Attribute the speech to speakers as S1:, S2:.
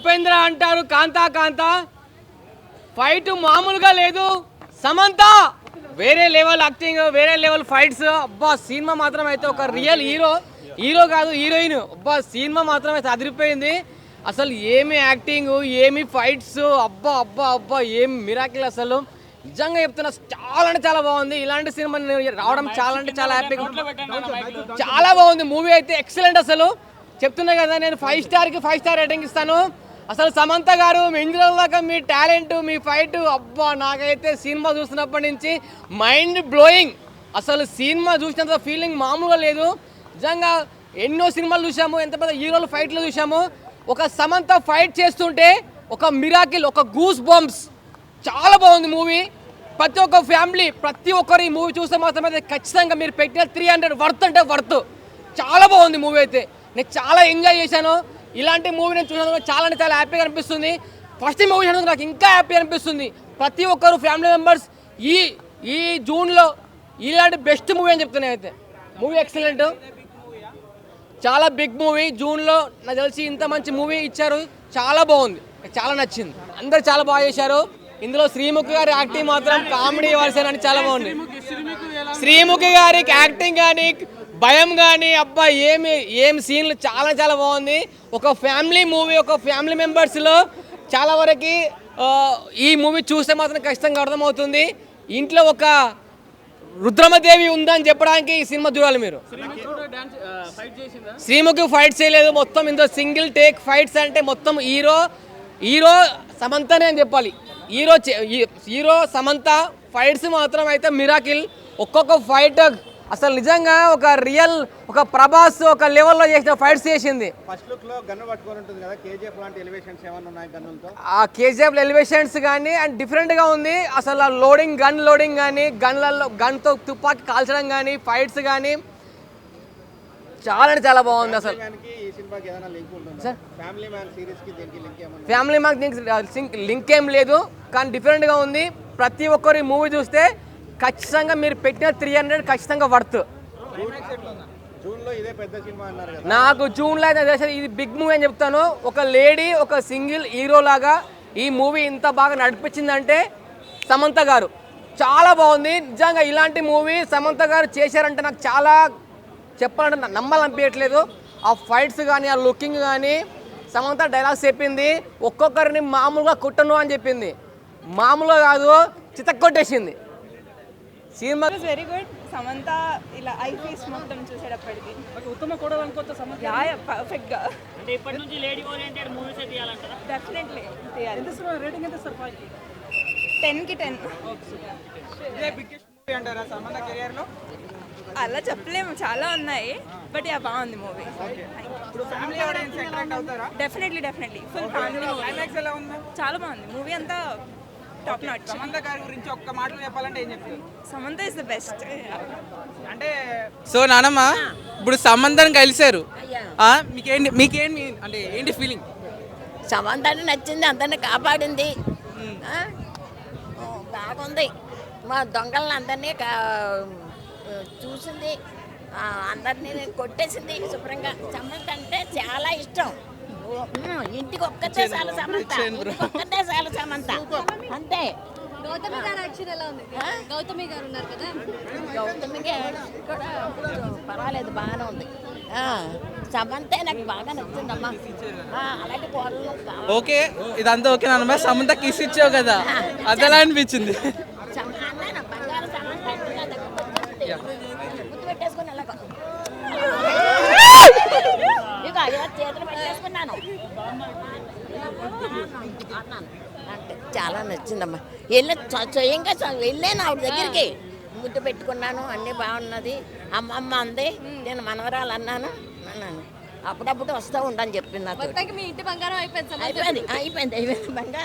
S1: ఉపేంద్ర అంటారు కాంతా కాంతా ఫైట్ మామూలుగా లేదు. సమంత వేరే లెవెల్ యాక్టింగ్, వేరే లెవెల్ ఫైట్స్. అబ్బా సినిమా మాత్రం అయితే ఒక రియల్ హీరో కాదు హీరోయిన్. అబ్బా సినిమా మాత్రం అయితే అదిరిపోయింది. అసలు ఏమి యాక్టింగ్, ఏమి ఫైట్స్, అబ్బా అబ్బా అబ్బా ఏం మిరాకిల్. అసలు నిజంగా చెప్తున్నా చాలా అంటే చాలా బాగుంది. ఇలాంటి సినిమా రావడం చాలా అంటే చాలా హ్యాపీగా, చాలా బాగుంది. మూవీ అయితే ఎక్సలెంట్. అసలు చెప్తున్నా కదా, నేను 5 స్టార్కి 5 స్టార్ రేటింగ్ ఇస్తాను. అసలు సమంత గారు ఇందులో దాకా మీ టాలెంట్, మీ ఫైట్, అబ్బా నాకైతే సినిమా చూస్తున్నప్పటి నుంచి మైండ్ బ్లోయింగ్. అసలు సినిమా చూసినంత ఫీలింగ్ మామూలుగా లేదు. నిజంగా ఎన్నో సినిమాలు చూసాము, ఎంత పెద్ద హీరోలు ఫైట్లు చూసాము. ఒక సమంత ఫైట్ చేస్తుంటే ఒక మిరాకిల్, ఒక గూస్ బంప్స్. చాలా బాగుంది మూవీ. ప్రతి ఒక్క ఫ్యామిలీ, ప్రతి ఒక్కరు ఈ మూవీ చూస్తే మాత్రమే ఖచ్చితంగా మీరు పెట్టిన 300 వర్త్ అంటే వర్త్. చాలా బాగుంది మూవీ అయితే. నేను చాలా ఎంజాయ్ చేశాను. ఇలాంటి మూవీ నేను చూసినందుకు చాలా అంటే చాలా హ్యాపీగా అనిపిస్తుంది. ఫస్ట్ మూవీ చూసినందుకు నాకు ఇంకా హ్యాపీ అనిపిస్తుంది. ప్రతి ఒక్కరు ఫ్యామిలీ మెంబర్స్ ఈ జూన్లో ఇలాంటి బెస్ట్ మూవీ అని చెప్తున్నాను. అయితే మూవీ ఎక్సలెంట్, చాలా బిగ్ మూవీ. జూన్లో నాకు తెలిసి ఇంత మంచి మూవీ ఇచ్చారు. చాలా బాగుంది, చాలా నచ్చింది. అందరు చాలా బాగా చేశారు. ఇందులో శ్రీముఖి గారి యాక్టింగ్ మాత్రం కామెడీ వర్షన్ అని చాలా బాగుంది. శ్రీముఖి గారికి యాక్టింగ్ కానీ, భయం కానీ, అబ్బా ఏం సీన్లు చాలా చాలా బాగుంది. ఒక ఫ్యామిలీ మూవీ, ఒక ఫ్యామిలీ మెంబర్స్లో చాలా వరకు ఈ మూవీ చూస్తే మాత్రం ఖచ్చితంగా అర్థమవుతుంది. ఇంట్లో ఒక రుద్రమదేవి ఉందని చెప్పడానికి ఈ సినిమా చూడాలి మీరు. శ్రీముఖి ఫైట్స్ చేయలేదు, మొత్తం ఇందులో సింగిల్ టేక్ ఫైట్స్. అంటే మొత్తం హీరో సమంతనే అని చెప్పాలి. హీరో సమంత ఫైట్స్ మాత్రం అయితే మిరాకిల్. ఒక్కొక్క ఫైట్ అసలు నిజంగా ఒక రియల్, ఒక ప్రభాస్ ఒక లెవెల్లో చేసిన ఫైట్స్ చేసింది.
S2: ఫస్ట్ లుక్ లో గన్ పట్టుకొని ఉంటుంది కదా, కేజీఎఫ్ లాంటి ఎలివేషన్స్ ఏమన్నా ఉన్నాయి గన్నులతో?
S1: ఆ కేజీఎఫ్ ఎలివేషన్స్ కానీ అండ్ డిఫరెంట్గా ఉంది. అసలు గన్ లోడింగ్ కానీ, గన్తో తుపాకీ కాల్చడం కానీ, ఫైట్స్ కానీ చాలా అంటే చాలా బాగుంది. అసలు
S2: ఈ సినిమాకి ఏదైనా లింక్ ఉంటుందా? ఫ్యామిలీ మ్యాన్ సిరీస్ కి దీనికి లింక్ ఏమన్నా?
S1: ఫ్యామిలీ మ్యాన్ లింక్ ఏం లేదు, కానీ డిఫరెంట్గా ఉంది. ప్రతి ఒక్కరు ఈ మూవీ చూస్తే ఖచ్చితంగా మీరు పెట్టిన 300 ఖచ్చితంగా వర్త్.
S2: జూన్లో ఇదే పెద్ద సినిమా అన్నారు కదా.
S1: నాకు జూన్లో అయితే ఇది బిగ్ మూవీ అని చెప్తాను. ఒక లేడీ, ఒక సింగిల్ హీరో లాగా ఈ మూవీ ఇంత బాగా నడిపించిందంటే సమంత గారు. చాలా బాగుంది నిజంగా. ఇలాంటి మూవీ సమంత గారు చేశారంటే నాకు చాలా చెప్పాలంటే నమ్మాలనిపించట్లేదు. ఆ ఫైట్స్ కానీ, ఆ లుకింగ్ కానీ. సమంత డైలాగ్స్ చెప్పింది, ఒక్కొక్కరిని మామూలుగా కుట్టను అని చెప్పింది. మామూలుగా కాదు, చితక్కొట్టేసింది సినిమా.
S3: Very good. సమంత ఇలా ఐ ఫేస్ మొత్తం చూసేటప్పటికి
S1: ఉత్తమ కోడలు అనుకోవచ్చు సమంత.
S3: పర్ఫెక్ట్ గా.
S4: అంటే ఇప్పటి నుంచి లేడీ ఓరియంటెడ్ మూవీస్ తీయాలంటారా?
S3: డెఫినెట్లీ తీయాలి.
S1: రేటింగ్ ఎంత సార్?
S3: 10కి 10.
S2: ఇదే బిగ్గెస్ట్ మూవీ అంటారా సమంత కెరియర్ లో?
S3: అలా చెప్పలేము, చాలా ఉన్నాయి. బట్ యా బాగుంది మూవీ.
S2: ఇప్పుడు ఫ్యామిలీ ఆడియన్స్ అట్రాక్ట్ అవుతారా?
S3: Definitely full family.
S2: క్లైమాక్స్ ఎలా ఉంది?
S3: చాలా బాగుంది మూవీ అంతా. Top notch.
S2: సమంత గారి గురించి ఒక్క మాటలో చెప్పాలంటే ఏం చెప్తారు?
S3: Samantha is the best.
S2: అంటే
S5: సో నానమ్మ ఇప్పుడు సమంతని కలిశారు, మీకేంటి అంటే ఏంటి ఫీలింగ్?
S6: సమంతాన్ని నచ్చింది, అందరిని కాపాడింది. బాగుంది. మా దొంగలను అందరినీ చూసింది, అందరినీ కొట్టేసింది శుభ్రంగా. సమంత అంటే చాలా ఇష్టం. ఇంటికి ఒక్కటే చాలు సమంత, ఒక్కటే చాలు సమంత అంతే.
S7: గౌతమి గారు యాక్షన్ ఎలా ఉంది? గౌతమి గారు ఉన్నారు కదా,
S6: గౌతమి గారు కూడా పర్వాలేదు, బాగానే ఉంది. సమంతే నాకు బాగా నచ్చిందమ్మా. అలాంటి కోడలు.
S5: ఓకే, ఇదంతా ఓకే నానమ్మ. సమంత కిస్ ఇచ్చావు కదా, అది ఎలా అనిపించింది?
S6: బంగారు సమంత ముద్దు పెట్టేసుకుని ఎలాగో ఇక చేతులు పెట్టేసుకున్నాను. అంటే చాలా నచ్చిందమ్మా. స్వయంగా వెళ్ళాను ఆవిడ దగ్గరికి, ముద్దు పెట్టుకున్నాను. అన్నీ బాగున్నది. అమ్మమ్మ అంది, నేను మనవరాలు అన్నాను. అప్పుడప్పుడు వస్తూ ఉండని చెప్పింది నాతో.
S7: మీ ఇంటి బంగారం అయిపోయింది
S6: అయిపోయింది బంగారం.